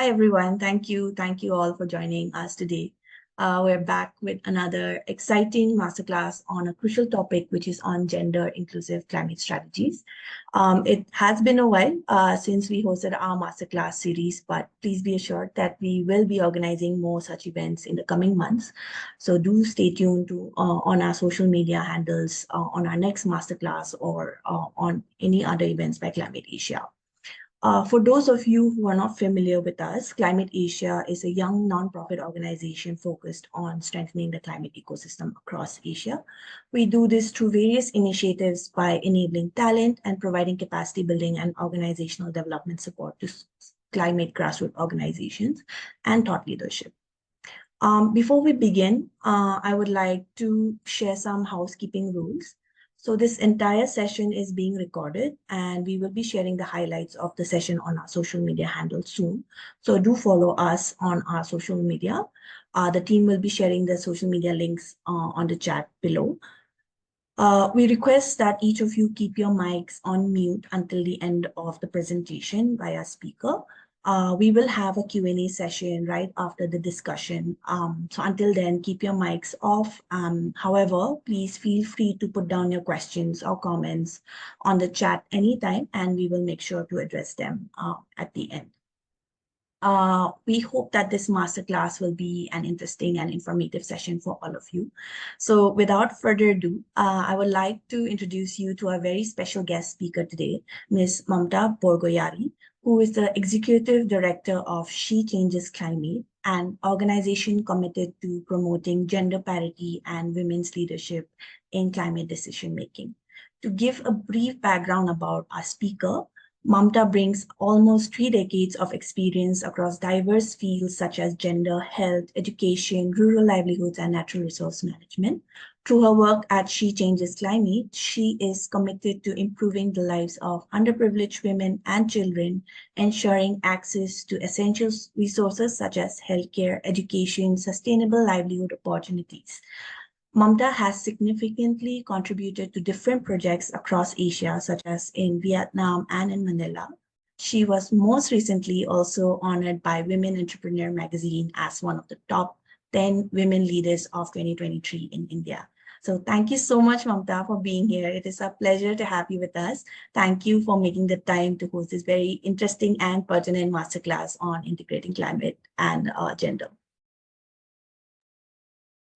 Hi, everyone. Thank you. Thank you all for joining us today. We're back with another exciting masterclass on a crucial topic, which is on gender inclusive climate strategies. It has been a while since we hosted our masterclass series, but please be assured that we will be organizing more such events in the coming months. So do stay tuned to on our social media handles on our next masterclass or on any other events by Climate Asia. For those of you who are not familiar with us, Climate Asia is a young nonprofit organization focused on strengthening the climate ecosystem across Asia. We do this through various initiatives by enabling talent and providing capacity building and organizational development support to climate grassroots organizations and thought leadership. Before we begin, I would like to share some housekeeping rules. So this entire session is being recorded and we will be sharing the highlights of the session on our social media handle soon. So do follow us on our social media. The team will be sharing the social media links on the chat below. We request that each of you keep your mics on mute until the end of the presentation by our speaker. We will have a Q&A session right after the discussion. So until then, keep your mics off. However, please feel free to put down your questions or comments on the chat anytime, and we will make sure to address them at the end. We hope that this masterclass will be an interesting and informative session for all of you. So without further ado, I would like to introduce you to a very special guest speaker today, Ms. Mamta Borgoyary, who is the Executive Director of She Changes Climate, an organization committed to promoting gender parity and women's leadership in climate decision-making. To give a brief background about our speaker, Mamta brings almost 3 decades of experience across diverse fields such as gender, health, education, rural livelihoods, and natural resource management. Through her work at She Changes Climate, she is committed to improving the lives of underprivileged women and children, ensuring access to essential resources such as healthcare, education, sustainable livelihood opportunities. Mamta has significantly contributed to different projects across Asia, such as in Vietnam and in Manila. She was most recently also honored by Women Entrepreneur magazine as one of the top 10 women leaders of 2023 in India. So thank you so much, Mamta, for being here. It is a pleasure to have you with us. Thank you for making the time to host this very interesting and pertinent masterclass on integrating climate and gender.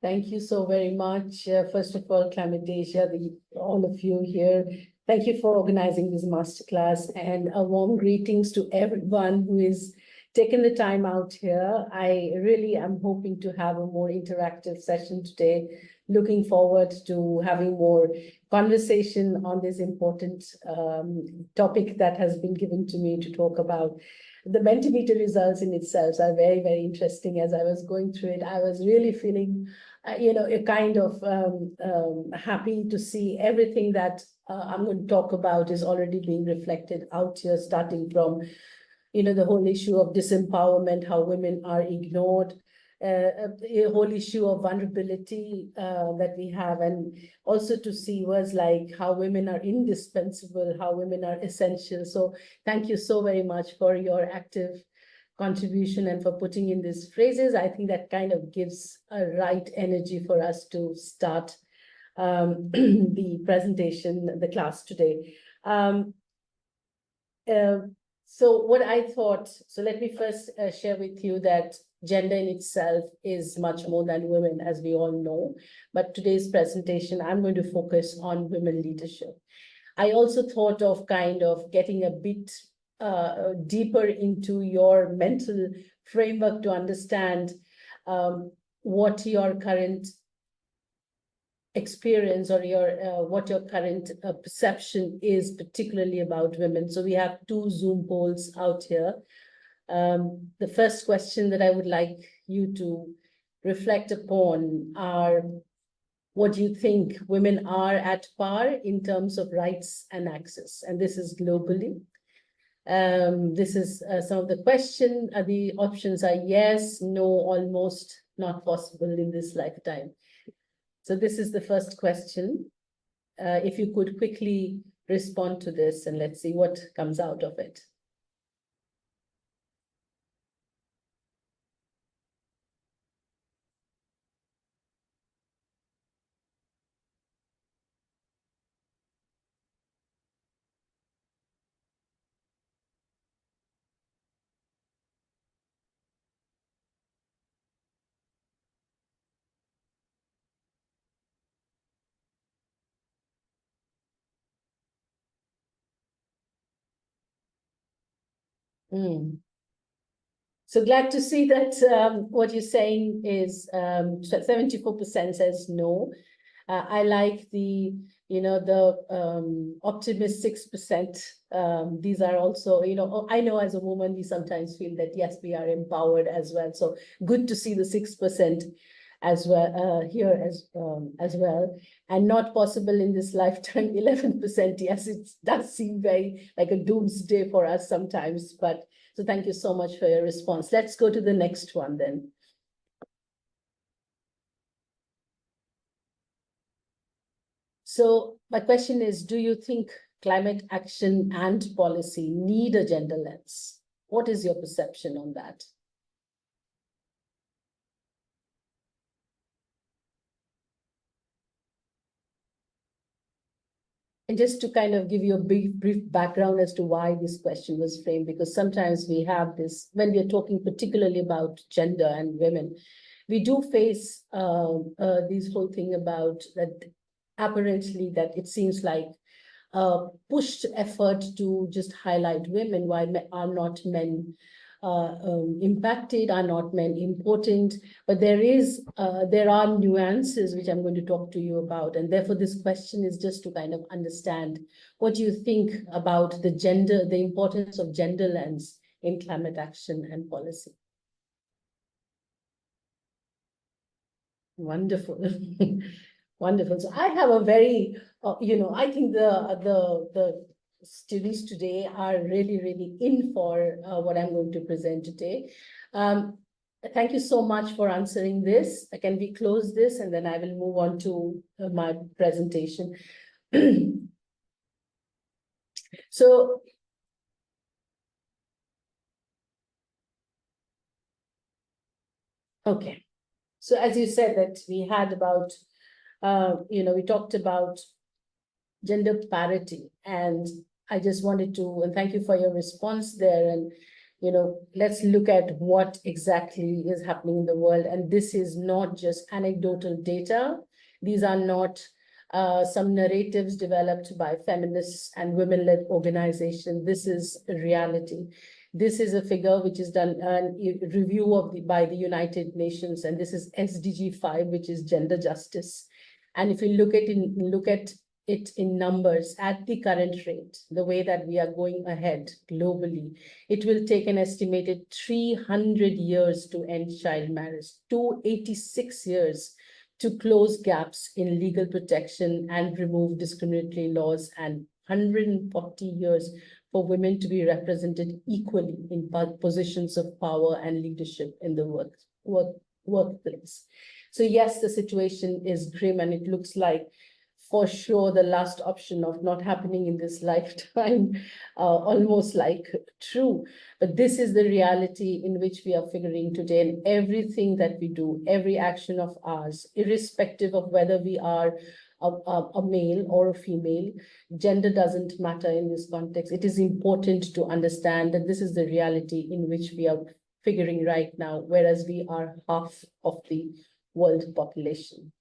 Thank you so very much. First of all, Climate Asia, all of you here, thank you for organizing this masterclass, and a warm greetings to everyone who is taking the time out here. I really am hoping to have a more interactive session today. Looking forward to having more conversation on this important topic that has been given to me to talk about. The Mentimeter results in itself are very, very interesting. As I was going through it, I was really feeling, a kind of happy to see everything that I'm going to talk about is already being reflected out here, starting from, the whole issue of disempowerment, how women are ignored, a whole issue of vulnerability that we have, and also to see words like how women are indispensable, how women are essential. So thank you so very much for your active contribution and for putting in these phrases. I think that kind of gives a right energy for us to start the presentation, the class today. So what I thought, so let me first share with you that gender in itself is much more than women, as we all know. But today's presentation, I'm going to focus on women leadership. I also thought of kind of getting a bit deeper into your mental framework to understand what your current experience or what your current perception is, particularly about women. So we have 2 Zoom polls out here. The first question that I would like you to reflect upon are, what do you think women are at par in terms of rights and access? And this is globally. This is some of the question. The options are yes, no, almost, not possible in this lifetime. So this is the first question. If you could quickly respond to this, and let's see what comes out of it. So glad to see that what you're saying is 74% says no. I like the, optimist 6%. These are also, I know as a woman, we sometimes feel that, yes, we are empowered as well. So good to see the 6% as well here as well. And not possible in this lifetime, 11%. Yes, it does seem very like a doomsday for us sometimes, but so thank you so much for your response. Let's go to the next one then. So my question is, do you think climate action and policy need a gender lens? What is your perception on that? And just to kind of give you a brief background as to why this question was framed, because sometimes we have this, when we are talking particularly about gender and women, we do face this whole thing about that apparently that it seems like pushed effort to just highlight women, why are not men impacted, are not men important, but there are nuances which I'm going to talk to you about, and therefore this question is just to kind of understand what you think about the importance of gender lens in climate action and policy. Wonderful. Wonderful. So I have a very, I think the students today are really, really in for what I'm going to present today. Thank you so much for answering this. Can we close this and then I will move on to my presentation. So, okay. So as you said that we had about, we talked about gender parity, and I just wanted to, and thank you for your response there. And, let's look at what exactly is happening in the world. And this is not just anecdotal data. These are not some narratives developed by feminists and women-led organizations. This is a reality. This is a figure which is done a review by the United Nations, and this is SDG 5, which is gender justice. And if you look at it in numbers at the current rate, the way that we are going ahead globally, it will take an estimated 300 years to end child marriage, 286 years to close gaps in legal protection and remove discriminatory laws, and 140 years for women to be represented equally in positions of power and leadership in the workplace. So yes, the situation is grim, and it looks like for sure the last option of not happening in this lifetime, almost like true. But this is the reality in which we are figuring today, and everything that we do, every action of ours, irrespective of whether we are a male or a female, gender doesn't matter in this context. It is important to understand that this is the reality in which we are figuring right now, whereas we are half of the world population.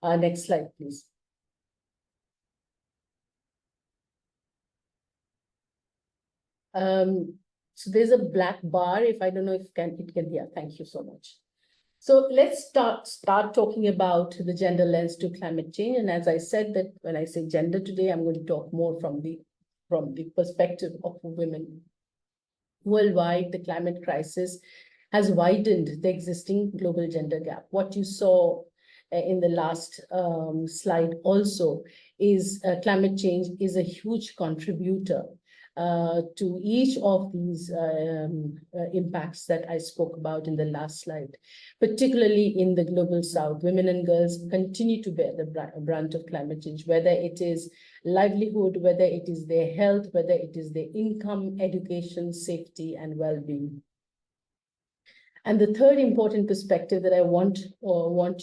Next slide, please. So there's a black bar, if I don't know if it can hear. Thank you so much. So let's start talking about the gender lens to climate change. And as I said, that when I say gender today, I'm going to talk more from the perspective of women. Worldwide, the climate crisis has widened the existing global gender gap. What you saw in the last slide also is climate change is a huge contributor to each of these impacts that I spoke about in the last slide. Particularly in the global south, women and girls continue to bear the brunt of climate change, whether it is livelihood, whether it is their health, whether it is their income, education, safety, and well-being. And the third important perspective that I want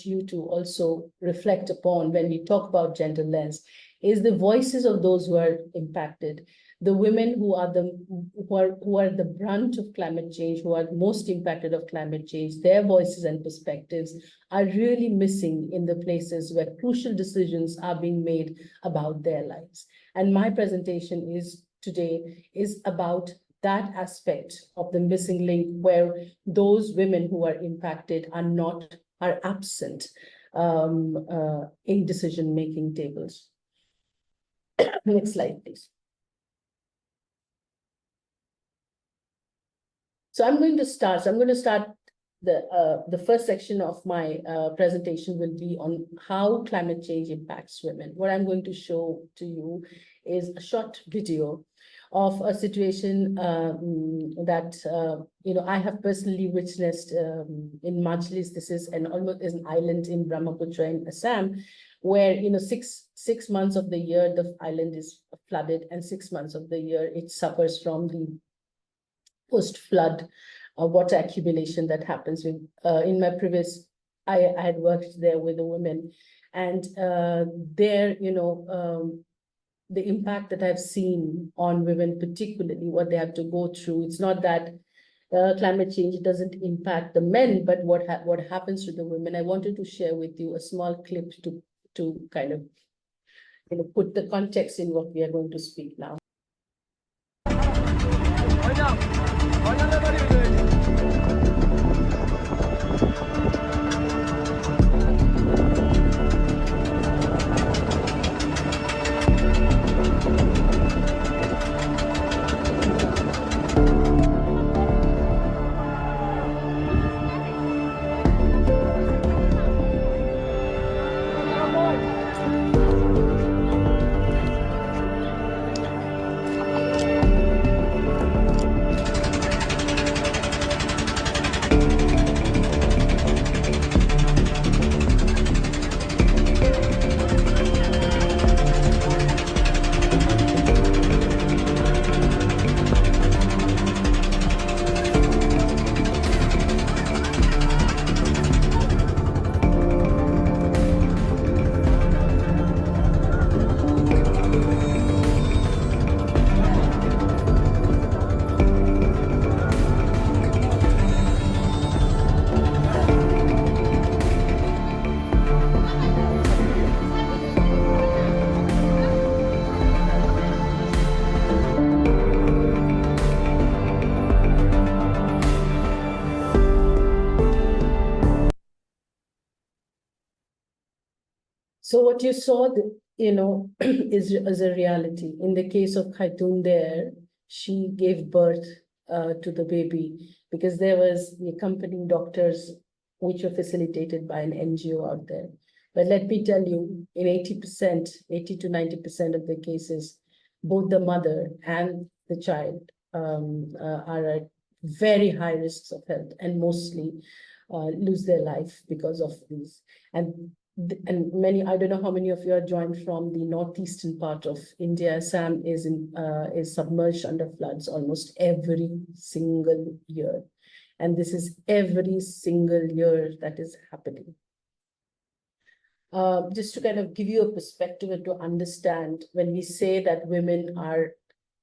you to also reflect upon when we talk about gender lens is the voices of those who are impacted. The women who are the brunt of climate change, who are most impacted of climate change, their voices and perspectives are really missing in the places where crucial decisions are being made about their lives. And my presentation today is about that aspect of the missing link where those women who are impacted are absent in decision-making tables. Next slide, please. So I'm going to start the first section of my presentation will be on how climate change impacts women. What I'm going to show to you is a short video of a situation that I have personally witnessed in Majlis. This is almost an island in Brahmaputra in Assam, where 6 months of the year the island is flooded, and 6 months of the year it suffers from the post-flood water accumulation that happens. In my previous, I had worked there with the women, and there, the impact that I've seen on women, particularly what they have to go through. It's not that climate change doesn't impact the men, but what happens to the women. I wanted to share with you a small clip to kind of put the context in what we are going to speak now. So what you saw, is a reality. In the case of Khaitun there, she gave birth to the baby because there was the accompanying doctors, which were facilitated by an NGO out there. But let me tell you, in 80 to 90% of the cases, both the mother and the child are at very high risks of health, and mostly lose their life because of these. And many, I don't know how many of you are joined from the northeastern part of India. Assam is submerged under floods almost every single year. And this is every single year that is happening. Just to kind of give you a perspective and to understand, when we say that women are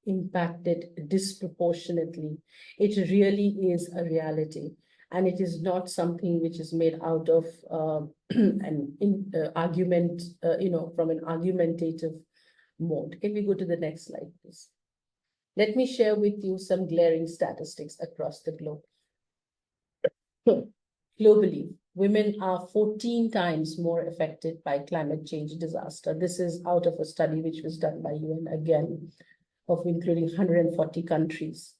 impacted disproportionately, it really is a reality. And it is not something which is made out of an argument, from an argumentative mode. Can we go to the next slide, please? Let me share with you some glaring statistics across the globe. Globally, women are 14 times more affected by climate change disaster. This is out of a study which was done by UN, again, of including 140 countries.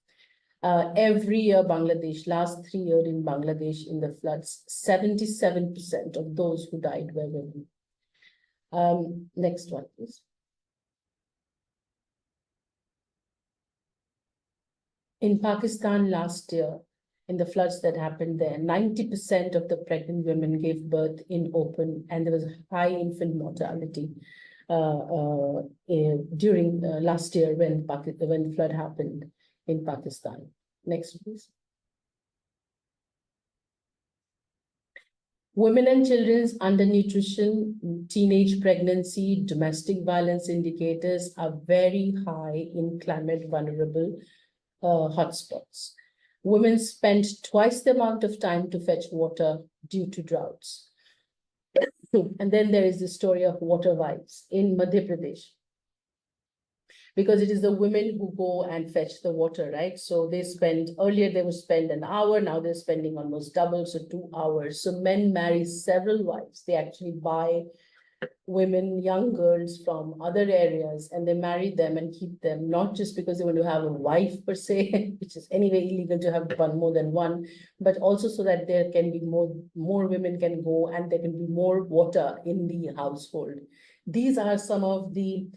Every year, Bangladesh, last 3 years in Bangladesh in the floods, 77% of those who died were women. Next one, please. In Pakistan last year, in the floods that happened there, 90% of the pregnant women gave birth in open, and there was high infant mortality during last year when the flood happened in Pakistan. Next, please. Women and children's undernutrition, teenage pregnancy, domestic violence indicators are very high in climate vulnerable hotspots. Women spend twice the amount of time to fetch water due to droughts. And then there is the story of water wives in Madhya Pradesh. because it is the women who go and fetch the water, right? So they spend, earlier they would spend an hour, now they're spending almost double, so 2 hours. So men marry several wives. They actually buy women, young girls from other areas, and they marry them and keep them, not just because they want to have a wife per se, which is anyway illegal to have more than one, but also so that there can be more women can go and there can be more water in the household. These are some of the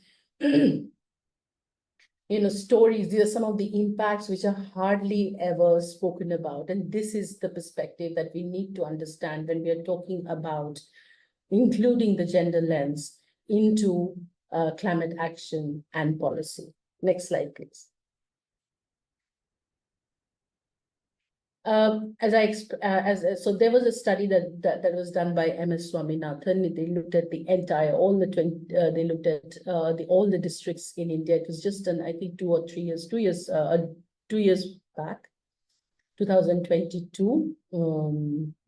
stories. These are some of the impacts which are hardly ever spoken about. And this is the perspective that we need to understand when we are talking about including the gender lens into climate action and policy. Next slide, please. So there was a study that was done by MS Swaminathan. They looked at the entire, they looked at all the districts in India. It was just done, I think, 2 or 3 years, 2 years back, 2022.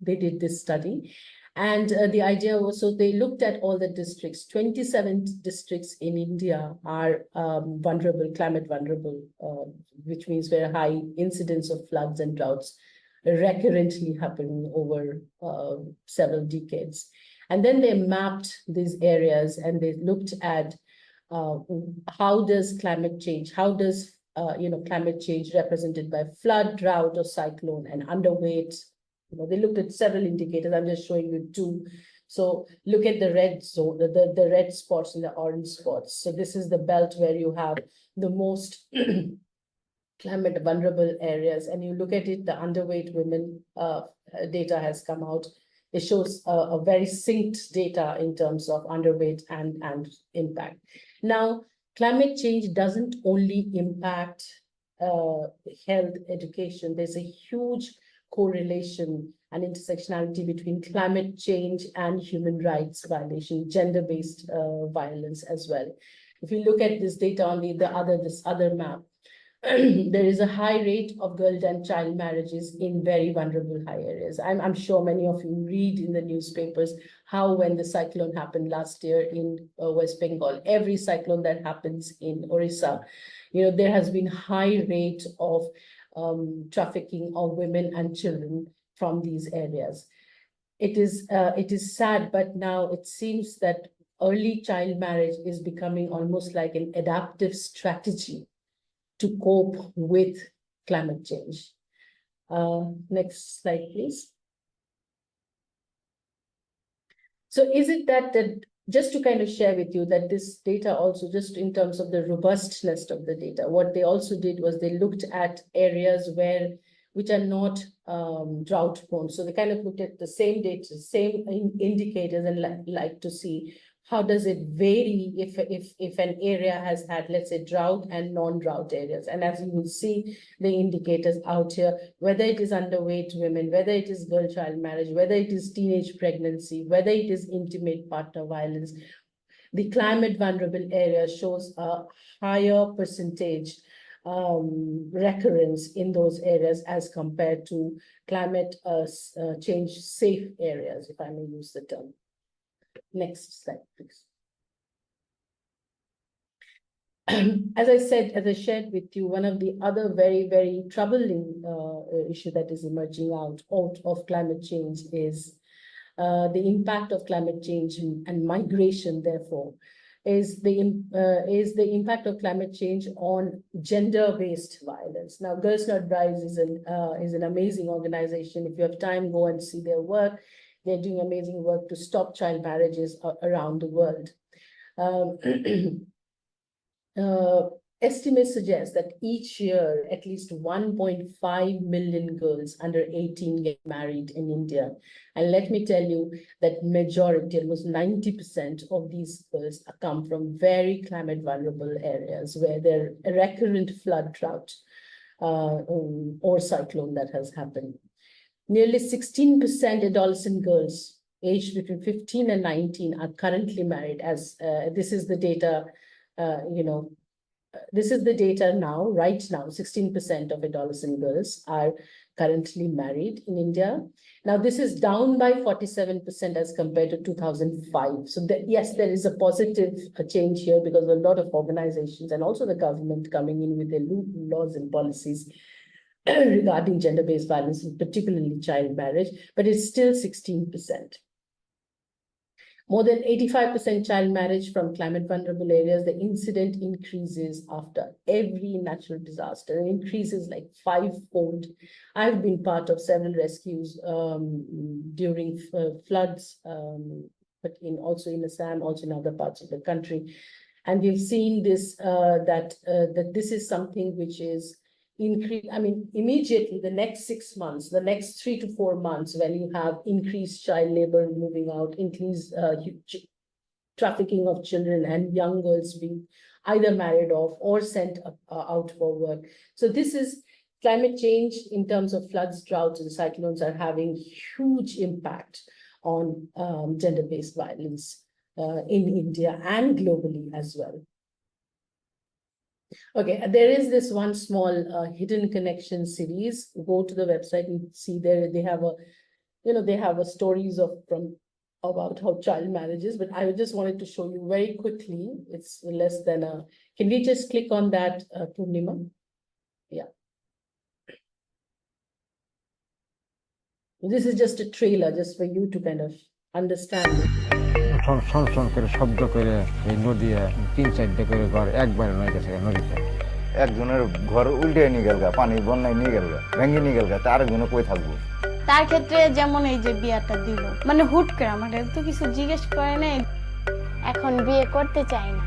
They did this study. And the idea was, so they looked at all the districts. 27 districts in India are vulnerable, climate vulnerable, which means where high incidence of floods and droughts recurrently happen over several decades. And then they mapped these areas and they looked at how does climate change, climate change represented by flood, drought, or cyclone, and underweight. They looked at several indicators. I'm just showing you 2. So look at the red zone, the red spots and the orange spots. So this is the belt where you have the most climate vulnerable areas. And you look at it, the underweight women data has come out. It shows a very synced data in terms of underweight and impact. Now, climate change doesn't only impact health, education. There's a huge correlation and intersectionality between climate change and human rights violation, gender-based violence as well. If you look at this data on this other map, there is a high rate of girl and child marriages in very vulnerable high areas. I'm sure many of you read in the newspapers how when the cyclone happened last year in West Bengal, every cyclone that happens in Orissa, there has been high rate of trafficking of women and children from these areas. It is sad, but now it seems that early child marriage is becoming almost like an adaptive strategy to cope with climate change. Next slide, please. So is it that just to kind of share with you that this data also, just in terms of the robustness of the data, what they also did was they looked at areas which are not drought prone. So they kind of looked at the same data, same indicators, and like to see how does it vary if an area has had, let's say, drought and non-drought areas. And as you will see, the indicators out here, whether it is underweight women, whether it is girl-child marriage, whether it is teenage pregnancy, whether it is intimate partner violence, the climate vulnerable area shows a higher percentage recurrence in those areas as compared to climate change safe areas, if I may use the term. Next slide, please. As I shared with you, one of the other very, very troubling issue that is emerging out of climate change is the impact of climate change and migration, therefore, is the impact of climate change on gender-based violence. Now, Girls Not Brides is an amazing organization. If you have time, go and see their work. They're doing amazing work to stop child marriages around the world. Estimates suggest that each year, at least 1.5 million girls under 18 get married in India. And let me tell you that majority, almost 90% of these girls come from very climate vulnerable areas where there are recurrent flood, drought, or cyclone that has happened. Nearly 16% adolescent girls aged between 15 and 19 are currently married, as this is the data, this is the data now, right now, 16% of adolescent girls are currently married in India. Now, this is down by 47% as compared to 2005. So yes, there is a positive change here because of a lot of organizations and also the government coming in with their laws and policies regarding gender-based violence, particularly child marriage, but it's still 16%. More than 85% child marriage from climate vulnerable areas. The incident increases after every natural disaster. It increases like 5-fold. I've been part of several rescues during floods, but also in Assam, also in other parts of the country. And we've seen this, that this is something which is immediately the next 6 months, the next 3 to 4 months, when you have increased child labor moving out, increased trafficking of children and young girls being either married off or sent out for work. So this is climate change in terms of floods, droughts, and cyclones are having huge impact on gender-based violence in India and globally as well. Okay, there is this one small hidden connection series. Go to the website and see there they have a stories about how child marriages, but I just wanted to show you very quickly. It's less than can we just click on that, Purnima? Yeah. This is just a trailer, just for you to kind of understand it. শব্দ করে এই নদী 3-4 করে ঘর একবারে নয় গেছে নদীতে একজনের ঘর উল্টে নিয়ে গেল পানি বন্যায় নিয়ে গেল ভেঙে নিয়ে গেল তার একজনে কই থাকবো তার ক্ষেত্রে যেমন এই যে বিয়াটা দিল মানে হুট করে আমাকে তো কিছু জিজ্ঞেস করে নাই এখন বিয়ে করতে চাই না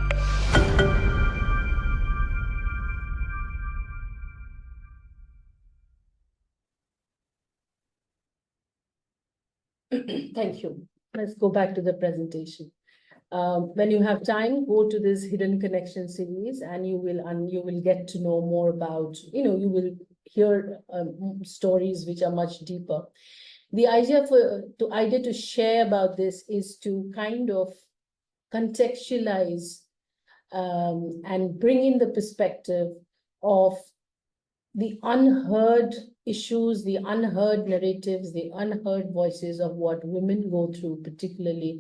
Thank you. Let's go back to the presentation. When you have time, go to this hidden connection series, and you will get to know more about, you will hear stories which are much deeper. The idea to share about this is to kind of contextualize and bring in the perspective of the unheard issues, the unheard narratives, the unheard voices of what women go through, particularly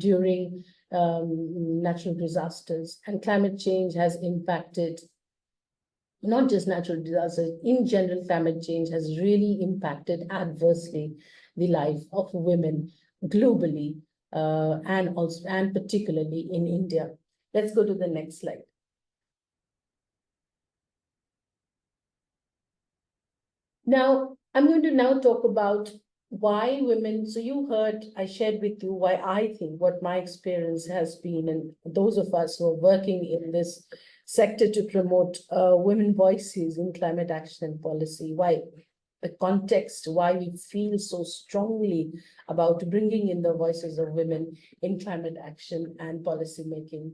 during natural disasters. And climate change has impacted not just natural disasters, in general, climate change has really impacted adversely the life of women globally, and particularly in India. Let's go to the next slide. Now, I'm going to now talk about why women, so you heard, I shared with you why I think what my experience has been, and those of us who are working in this sector to promote women voices in climate action and policy, why the context, why we feel so strongly about bringing in the voices of women in climate action and policy making.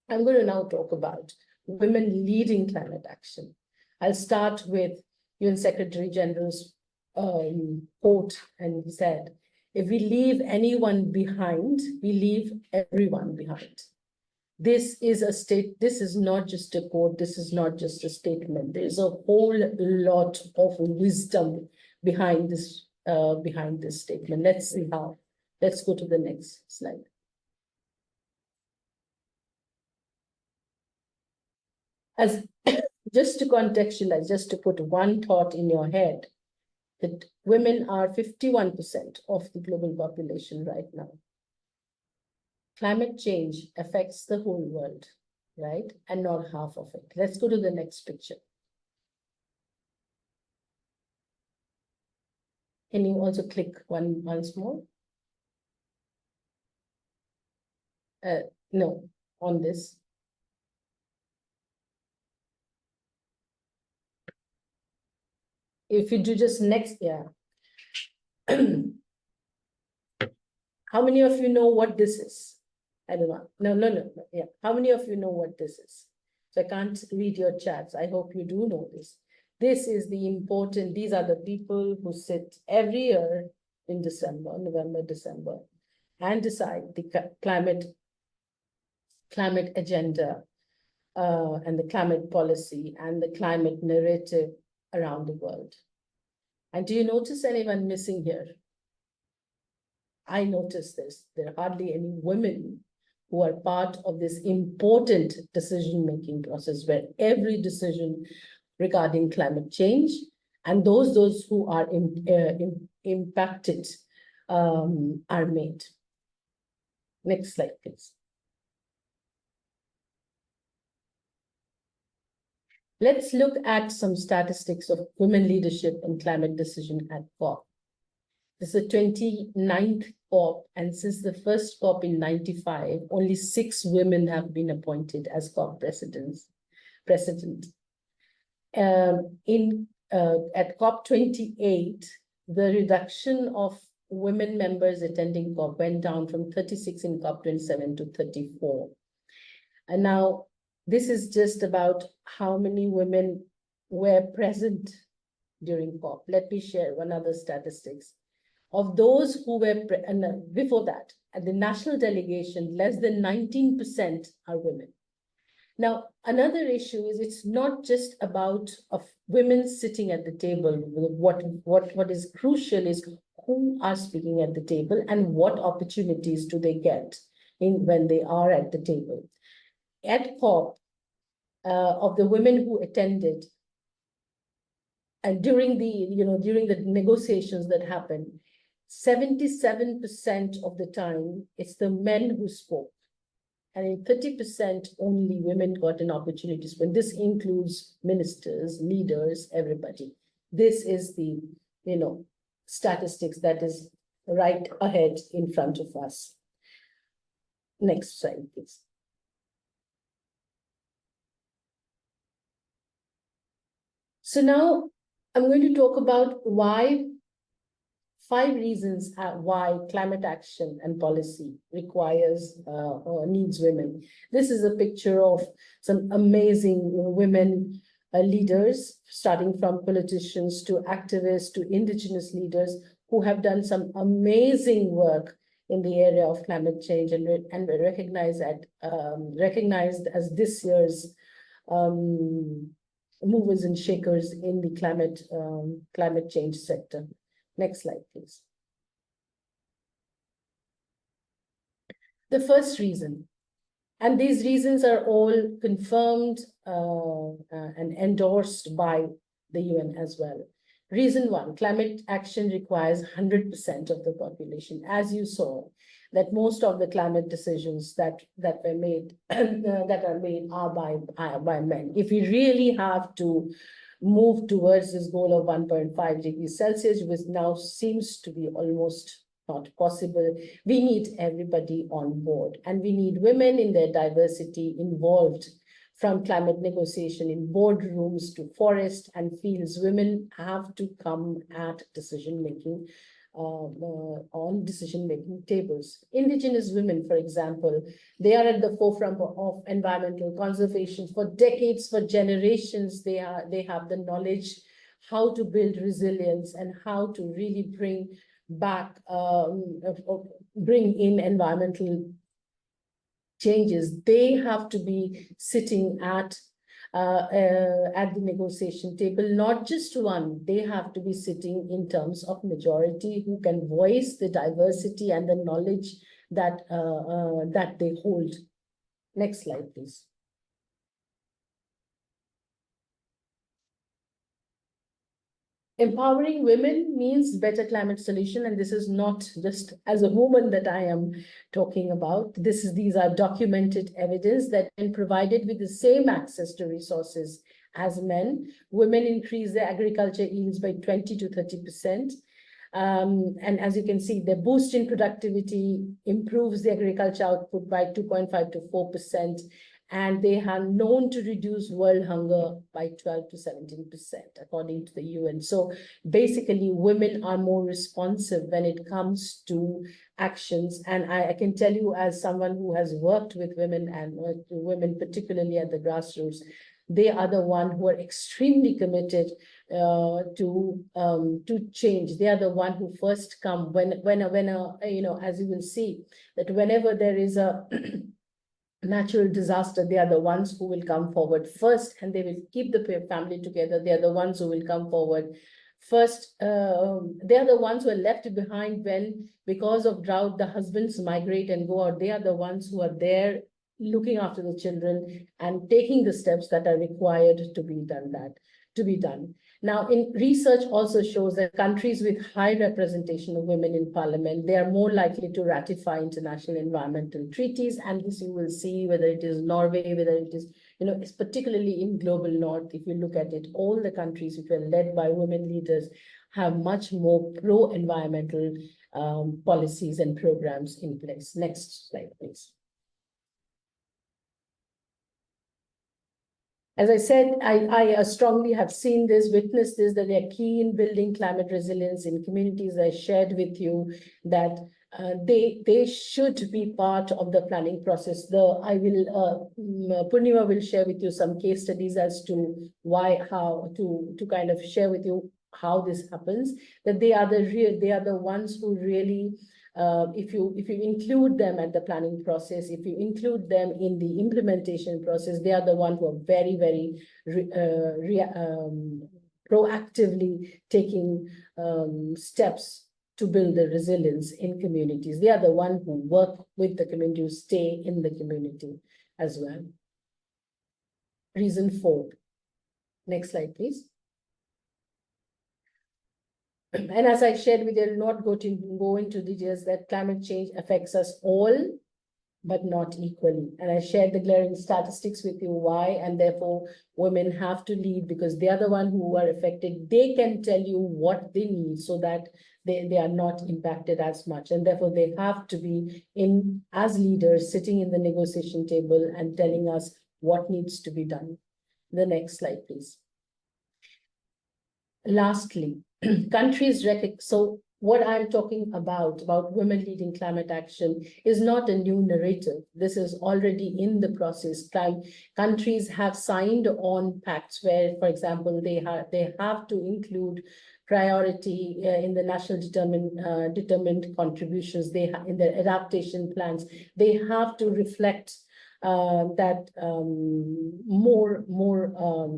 I'm going to now talk about women leading climate action. I'll start with UN Secretary General's quote, and he said, if we leave anyone behind, we leave everyone behind. This is not just a quote, this is not just a statement. There's a whole lot of wisdom behind this statement. Let's see how. Let's go to the next slide. As just to contextualize, just to put one thought in your head, that women are 51% of the global population right now. Climate change affects the whole world, right? And not half of it. Let's go to the next picture. Can you also click once more? No, on this. If you do just next, yeah. How many of you know what this is? I don't know. No. Yeah. How many of you know what this is? So I can't read your chats. I hope you do know this. This is these are the people who sit every year in November, December, and decide the climate agenda and the climate policy and the climate narrative around the world. And do you notice anyone missing here? I notice this. There are hardly any women who are part of this important decision-making process where every decision regarding climate change and those who are impacted are made. Next slide, please. Let's look at some statistics of women leadership and climate decision at COP. This is the 29th COP, and since the first COP in 95, only 6 women have been appointed as COP president. At COP 28, the reduction of women members attending COP went down from 36 in COP 27 to 34. And now this is just about how many women were present during COP. Let me share one other statistics. Of those who were, before that, at the national delegation, less than 19% are women. Now, another issue is it's not just about women sitting at the table. What is crucial is who are speaking at the table and what opportunities do they get when they are at the table. At COP, of the women who attended, and during the negotiations that happened, 77% of the time, it's the men who spoke. And in 30% only women got an opportunity to speak. This includes ministers, leaders, everybody. This is the, statistics that is right ahead in front of us. Next slide, please. So now I'm going to talk about 5 reasons why climate action and policy requires or needs women. This is a picture of some amazing women leaders, starting from politicians to activists to indigenous leaders who have done some amazing work in the area of climate change and recognized as this year's movers and shakers in the climate change sector. Next slide, please. The first reason, and these reasons are all confirmed and endorsed by the UN as well. Reason 1, climate action requires 100% of the population. As you saw, that most of the climate decisions that were made are by men. If we really have to move towards this goal of 1.5 degrees Celsius, which now seems to be almost not possible, we need everybody on board. And we need women in their diversity involved, from climate negotiation in boardrooms to forest and fields. Women have to come at decision-making, on decision-making tables. Indigenous women, for example, they are at the forefront of environmental conservation. For decades, for generations, they have the knowledge how to build resilience and how to really bring in environmental changes. They have to be sitting at the negotiation table, not just one. They have to be sitting in terms of majority who can voice the diversity and the knowledge that that they hold. Next slide, please. Empowering women means better climate solution, and this is not just as a woman that I am talking about. These are documented evidence that when provided with the same access to resources as men, women increase their agriculture yields by 20 to 30%. And as you can see, the boost in productivity improves the agriculture output by 2.5 to 4%. And they are known to reduce world hunger by 12 to 17%, according to the UN. So basically, women are more responsive when it comes to actions. And I can tell you, as someone who has worked with women and women, particularly at the grassroots, they are the one who are extremely committed to change. They are the one who first come when as you will see, that whenever there is a natural disaster, they are the ones who will come forward first, and they will keep the family together. They are the ones who will come forward first. They are the ones who are left behind when, because of drought, the husbands migrate and go out. They are the ones who are there looking after the children and taking the steps that are required to be done. Now, in research also shows that countries with high representation of women in parliament, they are more likely to ratify international environmental treaties. And this you will see, whether it is Norway, whether it is, it's particularly in global north, if you look at it, all the countries which were led by women leaders have much more pro-environmental policies and programs in place. Next slide, please. As I said, I strongly have seen this, witnessed this, that they are key in building climate resilience in communities. I shared with you that they should be part of the planning process. Purnima will share with you some case studies as to how to kind of share with you how this happens. That they are the ones who really, if you include them at the planning process, if you include them in the implementation process, they are the ones who are very, very proactively taking steps to build the resilience in communities. They are the ones who work with the community, who stay in the community as well. Reason 4. Next slide, please. And as I shared with you, I'll not go into details, that climate change affects us all, but not equally. And I shared the glaring statistics with you why, and therefore women have to lead because they are the ones who are affected. They can tell you what they need so that they are not impacted as much. And therefore they have to be as leaders, sitting in the negotiation table and telling us what needs to be done. The next slide, please. Lastly, countries so what I'm talking about women leading climate action is not a new narrative. This is already in the process. Countries have signed on pacts where, for example, they have to include priority in the national determined contributions. In their adaptation plans, they have to reflect that more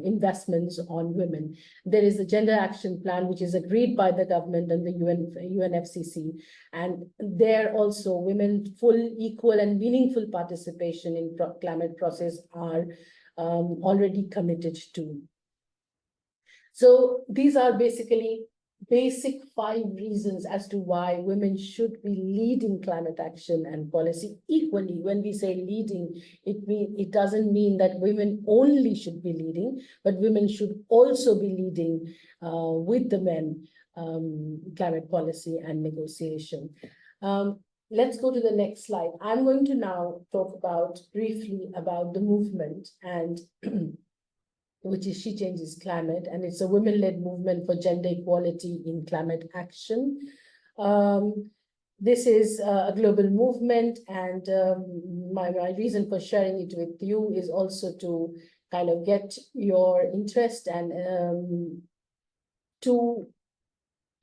investments on women. There is a gender action plan which is agreed by the government and the UNFCCC, and there also women full, equal and meaningful participation in climate process are already committed to. So these are basically basic 5 reasons as to why women should be leading climate action and policy equally. When we say leading, it doesn't mean that women only should be leading, but women should also be leading with the men climate policy and negotiation. Let's go to the next slide. I'm going to now talk briefly about the movement, and which is She Changes Climate, and it's a women-led movement for gender equality in climate action. This is a global movement, and my reason for sharing it with you is also to kind of get your interest and to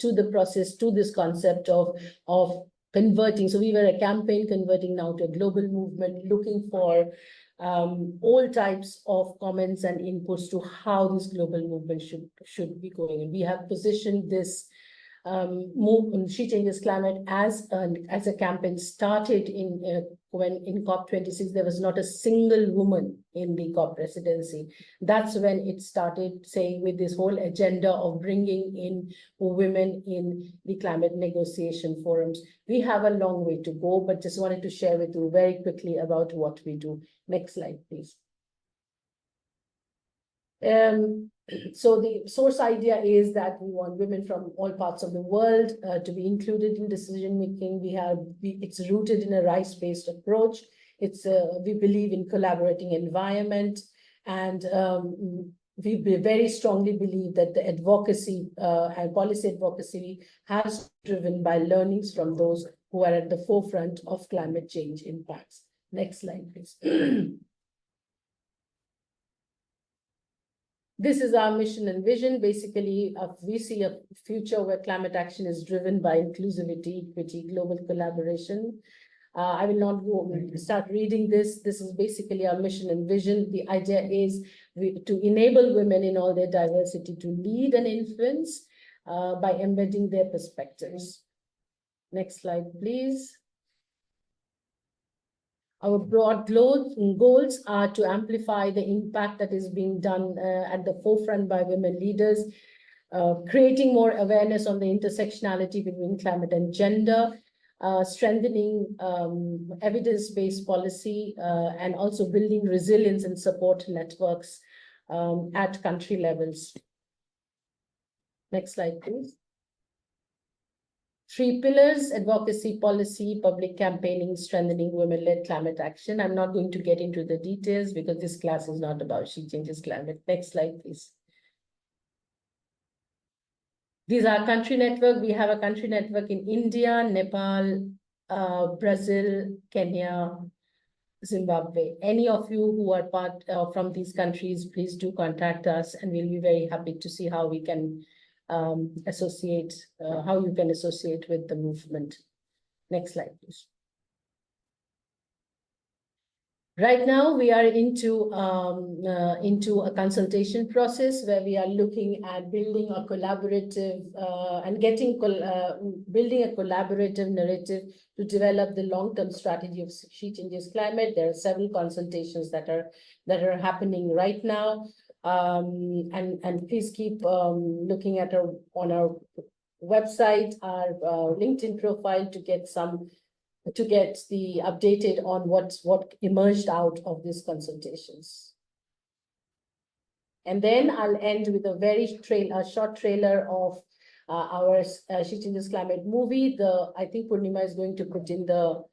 the process, to this concept of converting. So we were a campaign converting now to a global movement, looking for all types of comments and inputs to how this global movement should be going. And we have positioned this movement, She Changes Climate, as a campaign started when in COP26 there was not a single woman in the COP presidency. That's when it started, saying, with this whole agenda of bringing in women in the climate negotiation forums. We have a long way to go, but just wanted to share with you very quickly about what we do. Next slide, please. So the source idea is that we want women from all parts of the world to be included in decision making. It's rooted in a rights-based approach. We believe in collaborating environment, and we very strongly believe that the advocacy and policy advocacy has driven by learnings from those who are at the forefront of climate change impacts. Next slide, please. This is our mission and vision. Basically, we see a future where climate action is driven by inclusivity, equity, global collaboration. I will not start reading this. This is basically our mission and vision. The idea is to enable women in all their diversity to lead and influence by embedding their perspectives. Next slide, please. Our broad goals are to amplify the impact that is being done at the forefront by women leaders, creating more awareness on the intersectionality between climate and gender, strengthening evidence-based policy, and also building resilience and support networks at country levels. Next slide, please. 3 pillars: advocacy, policy, public campaigning, strengthening women-led climate action. I'm not going to get into the details because this class is not about She Changes Climate. Next slide, please. These are country network. We have a country network in India, Nepal, Brazil, Kenya, Zimbabwe. Any of you who are part from these countries, please do contact us, and we'll be very happy to see how we can associate, how you can associate with the movement. Next slide, please. Right now, we are into a consultation process where we are looking at building a collaborative and building a collaborative narrative to develop the long-term strategy of She Changes Climate. There are several consultations that are happening right now, and please keep looking at on our website, our LinkedIn profile to get the updated on what emerged out of these consultations. And then I'll end with a very short trailer of our She Changes Climate movie. I think Purnima is going to put in the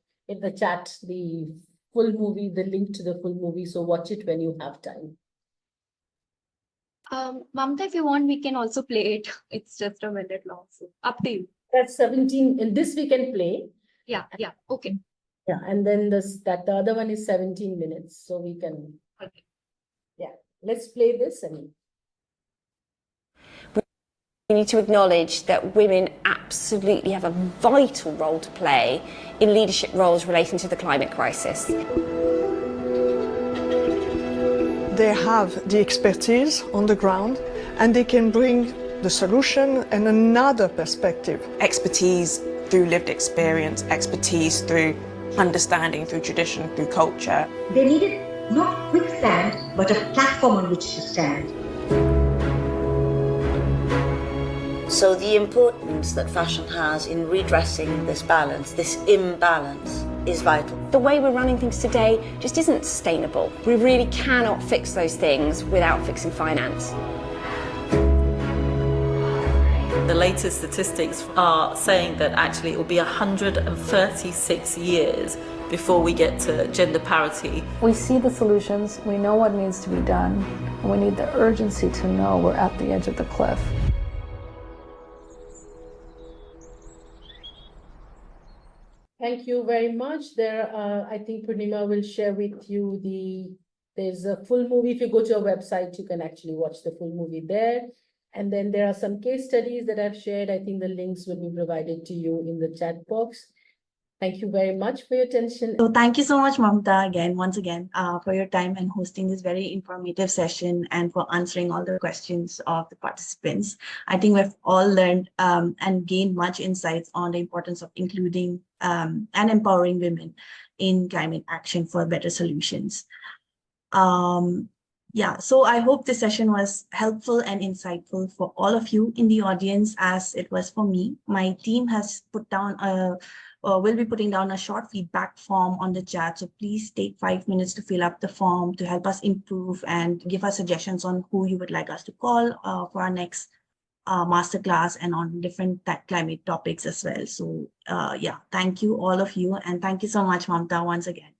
chat the full movie, the link to the full movie. So watch it when you have time. Mamta, if you want, we can also play it. It's just a minute long, so up to you. That's 17, and this we can play. Yeah, okay. Yeah, and then the other one is 17 minutes, so we can. Okay. Yeah, let's play this and. We need to acknowledge that women absolutely have a vital role to play in leadership roles relating to the climate crisis. They have the expertise on the ground, and they can bring the solution and another perspective. Expertise through lived experience, expertise through understanding, through tradition, through culture. They needed not quicksand, but a platform on which to stand. So the importance that fashion has in redressing this balance, this imbalance, is vital. The way we're running things today just isn't sustainable. We really cannot fix those things without fixing finance. The latest statistics are saying that actually it will be 136 years before we get to gender parity. We see the solutions, we know what needs to be done, and we need the urgency to know we're at the edge of the cliff. Thank you very much. I think Purnima will share with you there's a full movie. If you go to our website, you can actually watch the full movie there. And then there are some case studies that I've shared. I think the links will be provided to you in the chat box. Thank you very much for your attention. So thank you so much, Mamta, once again, for your time and hosting this very informative session and for answering all the questions of the participants. I think we've all learned and gained much insights on the importance of including and empowering women in climate action for better solutions. So I hope this session was helpful and insightful for all of you in the audience, as it was for me. My team has put down will be putting down a short feedback form on the chat. So please take 5 minutes to fill up the form to help us improve and give us suggestions on who you would like us to call for our next masterclass and on different climate topics as well. So thank you all of you. And thank you so much, Mamta, once again.